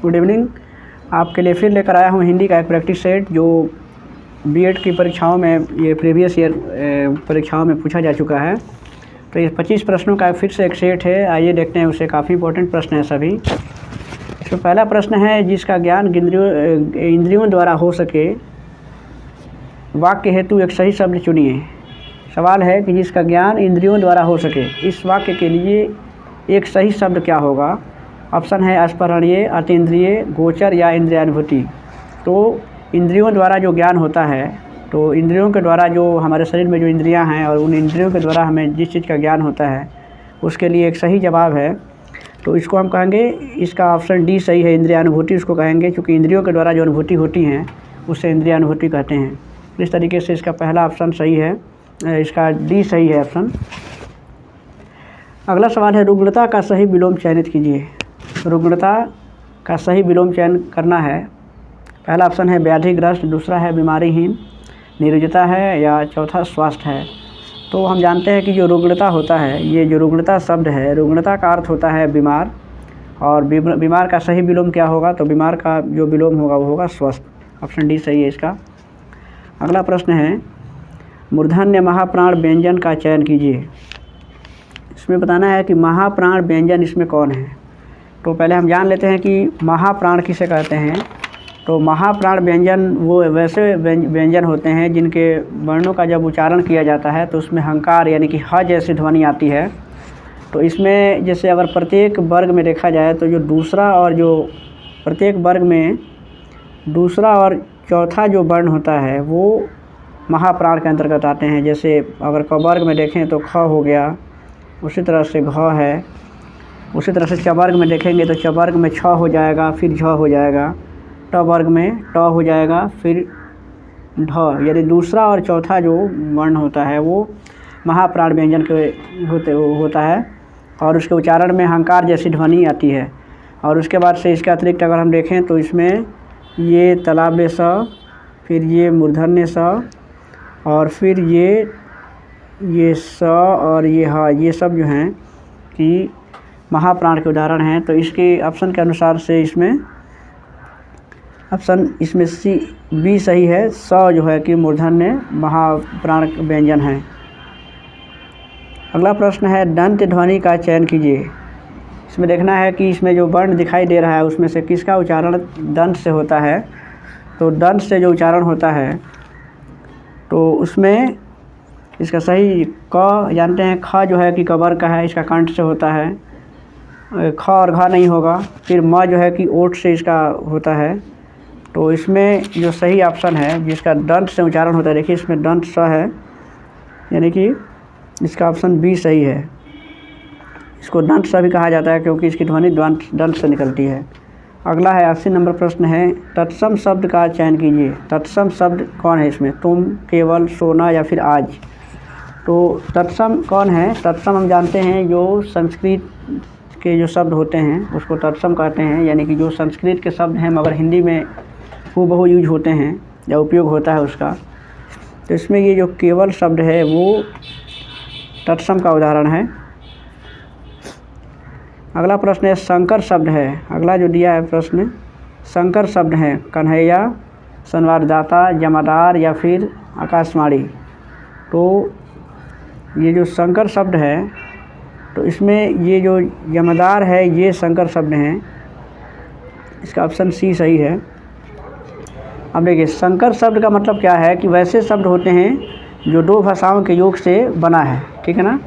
Good evening. आपके लिए फिर लेकर आया हूँ हिंदी का एक प्रैक्टिस सेट जो बीएड की परीक्षाओं में, ये प्रीवियस ईयर परीक्षाओं में पूछा जा चुका है। तो ये 25 प्रश्नों का फिर से एक सेट है। आइए देखते हैं उसे। काफ़ी इंपॉर्टेंट प्रश्न है सभी। तो पहला प्रश्न है, जिसका ज्ञान इंद्रियों द्वारा हो सके, वाक्य हेतु एक सही शब्द चुनिए। सवाल है कि जिसका ज्ञान इंद्रियों द्वारा हो सके, इस वाक्य के लिए एक सही शब्द क्या होगा। ऑप्शन है स्पर्शनीय, अतीन्द्रिय, गोचर या इंद्रियानुभूति। तो इंद्रियों द्वारा जो ज्ञान होता है, तो इंद्रियों के द्वारा जो हमारे शरीर में जो इंद्रियां हैं और उन इंद्रियों के द्वारा हमें जिस चीज़ का ज्ञान होता है उसके लिए एक सही जवाब है। तो इसको हम कहेंगे, इसका ऑप्शन डी सही है, इंद्रियानुभूति उसको कहेंगे, क्योंकि इंद्रियों के द्वारा जो अनुभूति होती हैं उससे इंद्रियानुभूति कहते हैं। इस तरीके से इसका पहला ऑप्शन सही है, इसका डी सही है ऑप्शन। अगला सवाल है, रुग्णता का सही विलोम चयनित कीजिए। रुग्णता का सही विलोम चयन करना है। पहला ऑप्शन है व्याधिग्रस्त, दूसरा है बीमारीहीन, निरुजता है, या चौथा स्वास्थ्य है। तो हम जानते हैं कि जो रुग्णता होता है, ये जो रुग्णता शब्द है, रुग्णता का अर्थ होता है बीमार, और बीमार का सही विलोम क्या होगा, तो बीमार का जो विलोम होगा वो होगा स्वस्थ। ऑप्शन डी सही है इसका। अगला प्रश्न है, मूर्धन्य महाप्राण व्यंजन का चयन कीजिए। इसमें बताना है कि महाप्राण व्यंजन इसमें कौन है। तो पहले हम जान लेते हैं कि महाप्राण किसे कहते हैं। तो महाप्राण व्यंजन वो वैसे व्यंजन होते हैं जिनके वर्णों का जब उच्चारण किया जाता है तो उसमें हंकार यानी कि ह जैसी ध्वनि आती है। तो इसमें जैसे अगर प्रत्येक वर्ग में देखा जाए तो जो दूसरा और जो प्रत्येक वर्ग में दूसरा और चौथा जो वर्ण होता है वो महाप्राण के अंतर्गत आते हैं। जैसे अगर क वर्ग में देखें तो ख हो गया, उसी तरह से घ है, उसी तरह से च वर्ग में देखेंगे तो च वर्ग में छ हो जाएगा, फिर झ हो जाएगा, ट वर्ग में ट हो जाएगा, फिर ढ, यानी दूसरा और चौथा जो वर्ण होता है वो महाप्राण व्यंजन के होता है और उसके उच्चारण में हंकार जैसी ध्वनि आती है। और उसके बाद से इसके अतिरिक्त अगर हम देखें तो इसमें ये तलाबे स, फिर ये मूर्धन्य स, और फिर ये स और ये ह, ये सब जो हैं कि महाप्राण के उदाहरण हैं। तो इसके ऑप्शन के अनुसार से इसमें ऑप्शन इसमें सी बी सही है। स जो है कि मूर्धन्य महाप्राण व्यंजन है। अगला प्रश्न है, दंत ध्वनि का चयन कीजिए। इसमें देखना है कि इसमें जो वर्ण दिखाई दे रहा है उसमें से किसका उच्चारण दंत से होता है। तो दंत से जो उच्चारण होता है तो उसमें इसका सही क जानते हैं, ख जो है कि कबर का है, इसका कंठ से होता है, ख और घ नहीं होगा। फिर म जो है कि ओठ से इसका होता है। तो इसमें जो सही ऑप्शन है जिसका दंत से उच्चारण होता है, देखिए इसमें दंत स है, यानी कि इसका ऑप्शन बी सही है। इसको दंत स भी कहा जाता है क्योंकि इसकी ध्वनि दंत से निकलती है। अगला है 80 नंबर प्रश्न है, तत्सम शब्द का चयन कीजिए। तत्सम शब्द कौन है इसमें, तुम, केवल, सोना या फिर आज। तो तत्सम कौन है। तत्सम हम जानते हैं जो संस्कृत के जो शब्द होते हैं उसको तत्सम कहते हैं, यानी कि जो संस्कृत के शब्द हैं मगर हिंदी में हूबहू यूज होते हैं या उपयोग होता है उसका। तो इसमें ये जो केवल शब्द है वो तत्सम का उदाहरण है। अगला प्रश्न है, शंकर शब्द है। अगला जो दिया है प्रश्न, शंकर शब्द है कन्हैया, संवाददाता, जमादार या फिर आकाशवाणी। तो ये जो शंकर शब्द है तो इसमें ये जो जमादार है ये शंकर शब्द हैं, इसका ऑप्शन सी सही है। अब देखिए, शंकर शब्द का मतलब क्या है कि वैसे शब्द होते हैं जो दो भाषाओं के योग से बना है, ठीक है ना।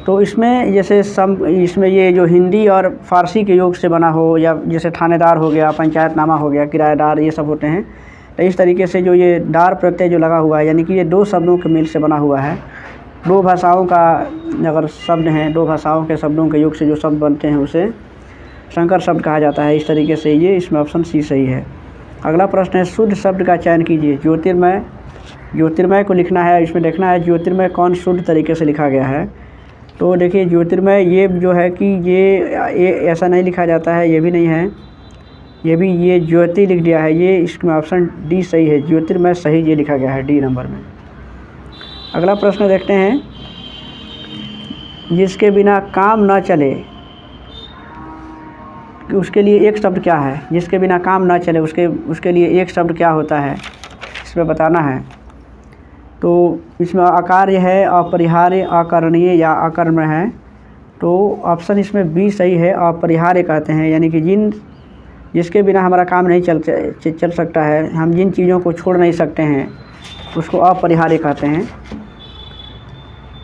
तो इसमें जैसे इसमें ये जो हिंदी और फारसी के योग से बना हो, या जैसे थानेदार हो गया, पंचायतनामा हो गया, किराएदार, ये सब होते हैं। तो इस तरीके से जो ये दार प्रत्यय जो लगा हुआ है, यानी कि ये दो शब्दों के मेल से बना हुआ है। दो भाषाओं का अगर शब्द हैं, दो भाषाओं के शब्दों के योग से जो शब्द बनते हैं उसे शंकर शब्द कहा जाता है। इस तरीके से ये इसमें ऑप्शन सी सही है। अगला प्रश्न है, शुद्ध शब्द का चयन कीजिए। ज्योतिर्मय, ज्योतिर्मय को लिखना है। इसमें देखना है ज्योतिर्मय कौन शुद्ध तरीके से लिखा गया है। तो देखिए, ज्योतिर्मय ये जो है कि ये ऐसा नहीं लिखा जाता है, ये भी नहीं है, ये भी, ये ज्योति लिख दिया है, ये इसमें ऑप्शन डी सही है। ज्योतिर्मय सही ये लिखा गया है डी नंबर में। अगला प्रश्न देखते हैं, जिसके बिना काम न चले उसके लिए एक शब्द क्या है, जिसके बिना काम ना चले उसके लिए एक शब्द क्या होता है, इसमें बताना है। तो इसमें अकार्य है, अपरिहार्य, अकरणीय या अकर्मण्य है। तो ऑप्शन इसमें बी सही है, अपरिहार्य कहते हैं, यानी कि जिसके बिना हमारा काम नहीं चल सकता है, हम जिन चीज़ों को छोड़ नहीं सकते हैं उसको अपरिहार्य कहते हैं।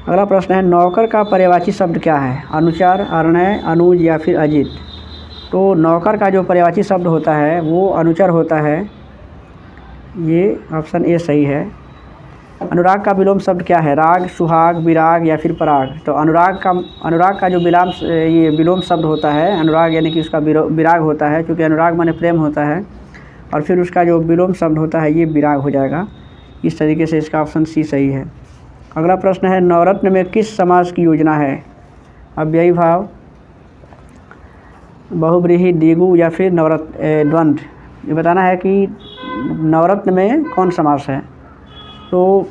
अगला प्रश्न है, नौकर का पर्यायवाची शब्द क्या है, अनुचर, अरणय, अनुज या फिर अजित। तो नौकर का जो पर्यायवाची शब्द होता है वो अनुचर होता है, ये ऑप्शन ए सही है। अनुराग का विलोम शब्द क्या है, राग, सुहाग, विराग या फिर पराग। तो अनुराग का जो विलोम शब्द होता है अनुराग, यानी कि उसका विराग होता है, क्योंकि अनुराग माने प्रेम होता है, और फिर उसका जो विलोम शब्द होता है ये विराग हो जाएगा। इस तरीके से इसका ऑप्शन सी सही है। अगला प्रश्न है, नवरत्न में किस समास की योजना है, अव्ययी भाव, बहुव्रीहि, द्विगु या फिर द्वंद्व। ये बताना है कि नवरत्न में कौन समास है। तो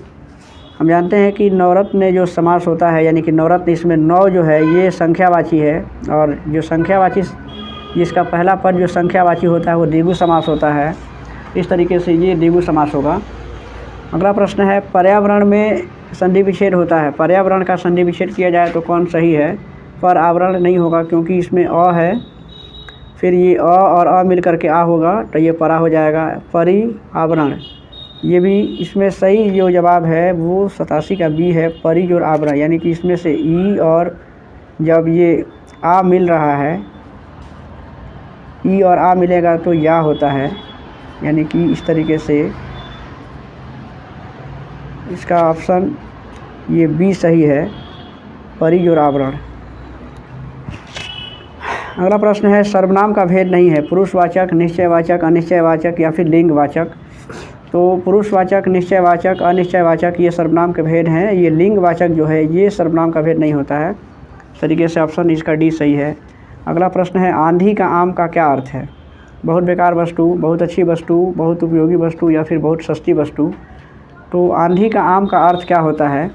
हम जानते हैं कि नवरत्न में जो समास होता है, यानी कि नवरत्न, इसमें नौ जो है ये संख्यावाची है, और जो संख्यावाची जिसका पहला पद जो संख्यावाची होता है वो द्विगु समास होता है। इस तरीके से ये द्विगु समास होगा। अगला प्रश्न है, पर्यावरण में संधि विच्छेद होता है, पर्यावरण का संधि विच्छेद किया जाए तो कौन सही है। पर आवरण नहीं होगा, क्योंकि इसमें अ है, फिर ये अ और अ मिल करके आ होगा, तो ये परा हो जाएगा। परिआवरण, ये भी इसमें सही जो जवाब है वो 87 का बी है, परि और आवरण, यानी कि इसमें से ई और जब ये आ मिल रहा है, ई और आ मिलेगा तो या होता है, यानी कि इस तरीके से इसका ऑप्शन ये बी सही है, परि और आवरण। अगला प्रश्न है, सर्वनाम का भेद नहीं है, पुरुषवाचक, निश्चयवाचक, अनिश्चयवाचक या फिर लिंगवाचक। तो पुरुषवाचक, निश्चयवाचक, अनिश्चयवाचक ये सर्वनाम के भेद हैं। ये लिंगवाचक जो है ये सर्वनाम का भेद नहीं होता है। इस तरीके से ऑप्शन इसका डी सही है। अगला प्रश्न है, आंधी का आम का क्या अर्थ है, बहुत बेकार वस्तु, बहुत अच्छी वस्तु, बहुत उपयोगी वस्तु या फिर बहुत सस्ती वस्तु। तो आंधी का आम का अर्थ क्या होता है,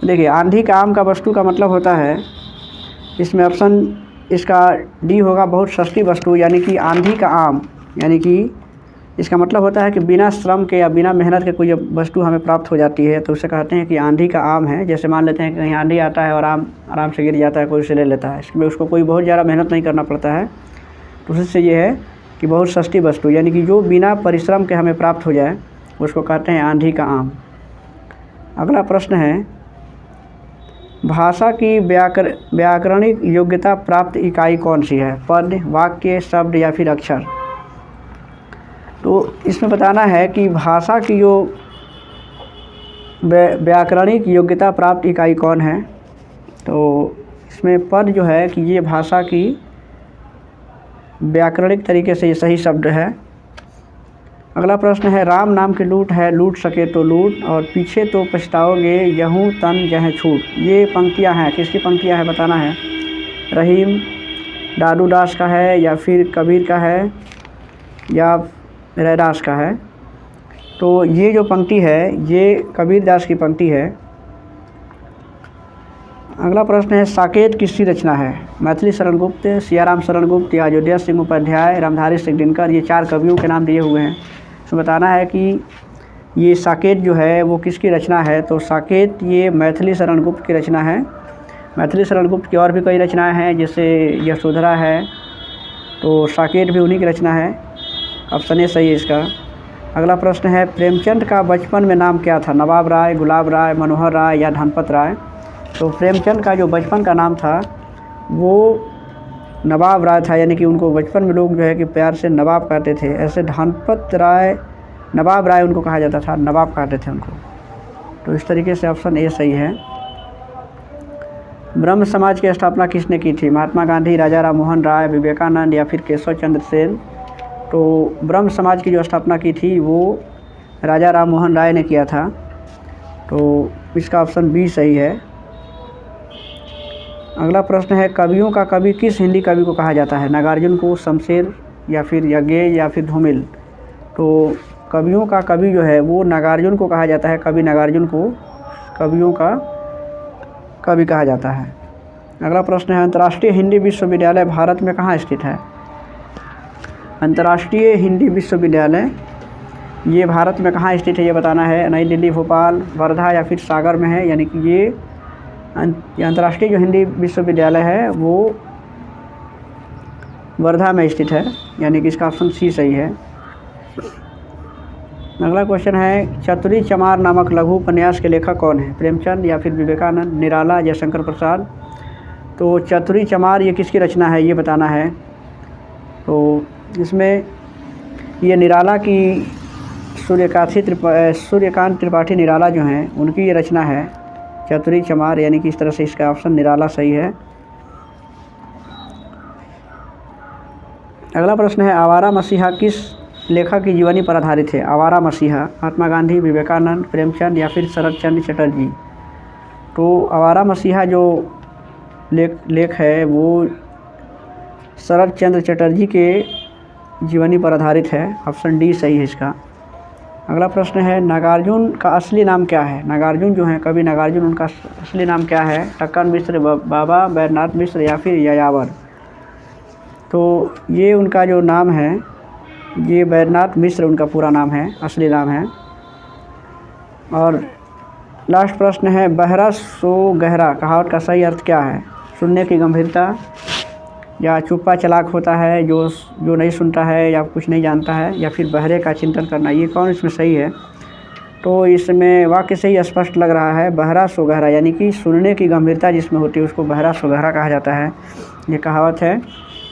देखिए आंधी का आम का वस्तु का मतलब होता है, इसमें ऑप्शन इसका डी होगा, बहुत सस्ती वस्तु, यानी कि आंधी का आम, यानी कि इसका मतलब होता है कि बिना श्रम के या बिना मेहनत के कोई जब वस्तु हमें प्राप्त हो जाती है तो उसे कहते हैं कि आंधी का आम है। जैसे मान लेते हैं कि कहीं आंधी आता है और आम आराम से गिर जाता है, कोई उसे ले लेता है, इसमें उसको कोई बहुत ज़्यादा मेहनत नहीं करना पड़ता है। तो उससे ये है कि बहुत सस्ती वस्तु, यानी कि जो बिना परिश्रम के हमें प्राप्त हो जाए उसको कहते हैं आंधी का आम। अगला प्रश्न है, भाषा की व्याकरणिक योग्यता प्राप्त इकाई कौन सी है, पद, वाक्य, शब्द या फिर अक्षर। तो इसमें बताना है कि भाषा की जो व्याकरणिक योग्यता प्राप्त इकाई कौन है। तो इसमें पद जो है कि ये भाषा की व्याकरणिक तरीके से ये सही शब्द है। अगला प्रश्न है, राम नाम की लूट है, लूट सके तो लूट, और पीछे तो पछताओगे, यहूँ तन जह छूट। ये पंक्तियाँ हैं, किसकी पंक्तियाँ हैं बताना है। रहीम दादू दास का है या फिर कबीर का है या रैदास का है। तो ये जो पंक्ति है ये कबीर दास की पंक्ति है। अगला प्रश्न है, साकेत किसकी रचना है, मैथिली शरण गुप्त, सियाराम शरण गुप्त या अयोध्या सिंह उपाध्याय, रामधारी सिंह दिनकर। ये 4 कवियों के नाम दिए हुए हैं। इसमें बताना है कि ये साकेत जो है वो किसकी रचना है। तो साकेत ये मैथिली शरण गुप्त की रचना है। मैथिली शरण गुप्त की और भी कई रचनाएँ हैं, जैसे यशोधरा है, तो साकेत भी उन्हीं की रचना है। ऑप्शन ए सही है इसका। अगला प्रश्न है, प्रेमचंद का बचपन में नाम क्या था, नवाब राय, गुलाब राय, मनोहर राय या धनपत राय। तो प्रेमचंद का जो बचपन का नाम था वो नवाब राय था, यानी कि उनको बचपन में लोग जो है कि प्यार से नवाब कहते थे। ऐसे धनपत राय, नवाब राय उनको कहा जाता था, नवाब कहते थे उनको। तो इस तरीके से ऑप्शन ए सही है। ब्रह्म समाज की स्थापना किसने की थी, महात्मा गांधी, राजा राम मोहन राय, विवेकानंद या फिर केशव चंद्र सेन। तो ब्रह्म समाज की जो स्थापना की थी वो राजा राम मोहन राय ने किया था। तो इसका ऑप्शन बी सही है। अगला प्रश्न है, कवियों का कवि किस हिंदी कवि को कहा जाता है, नागार्जुन को, शमशेर या फिर यज्ञेय या फिर धूमिल। तो कवियों का कवि जो है वो नागार्जुन को कहा जाता है, कवि नागार्जुन को कवियों का कवि कहा जाता है। अगला प्रश्न है, अंतर्राष्ट्रीय हिंदी विश्वविद्यालय भारत में कहाँ स्थित है? अंतर्राष्ट्रीय हिंदी विश्वविद्यालय ये भारत में कहाँ स्थित है ये बताना है। नई दिल्ली, भोपाल, वर्धा या फिर सागर में है, यानी कि ये अंतर्राष्ट्रीय जो हिंदी विश्वविद्यालय है वो वर्धा में स्थित है, यानी कि इसका ऑप्शन सी सही है। अगला क्वेश्चन है, चतुरी चमार नामक लघु उपन्यास के लेखक कौन है? प्रेमचंद या फिर विवेकानंद, निराला, जयशंकर प्रसाद? तो चतुरी चमार ये किसकी रचना है ये बताना है। तो इसमें ये निराला की सूर्यकांत त्रिपाठी निराला जो हैं उनकी ये रचना है चतुरी चमार, यानी कि इस तरह से इसका ऑप्शन निराला सही है। अगला प्रश्न है, आवारा मसीहा किस लेखक की जीवनी पर आधारित है? आवारा मसीहा महात्मा गांधी, विवेकानंद, प्रेमचंद या फिर शरद चंद्र चटर्जी? तो आवारा मसीहा जो लेख है वो शरद चंद्र चटर्जी के जीवनी पर आधारित है, ऑप्शन डी सही है इसका। अगला प्रश्न है, नागार्जुन का असली नाम क्या है? नागार्जुन जो है कवि नागार्जुन, उनका असली नाम क्या है? टक्कन मिश्र, बाबा बैद्यनाथ मिश्र या फिर यायावर? तो ये उनका जो नाम है ये बैद्यनाथ मिश्र उनका पूरा नाम है, असली नाम है। और लास्ट प्रश्न है, बहरा सो गहरा कहावत का सही अर्थ क्या है? सुनने की गंभीरता, या चुप्पा चालाक होता है जो नहीं सुनता है या कुछ नहीं जानता है, या फिर बहरे का चिंतन करना? ये कौन इसमें सही है? तो इसमें वाक्य से ही स्पष्ट लग रहा है, बहरा सो गहरा, यानी कि सुनने की गंभीरता जिसमें होती है उसको बहरा सो गहरा कहा जाता है, ये कहावत है।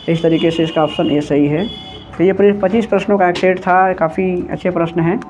इस तरीके से इसका ऑप्शन ए सही है। तो ये 25 प्रश्नों का एक सेट था, काफ़ी अच्छे प्रश्न हैं।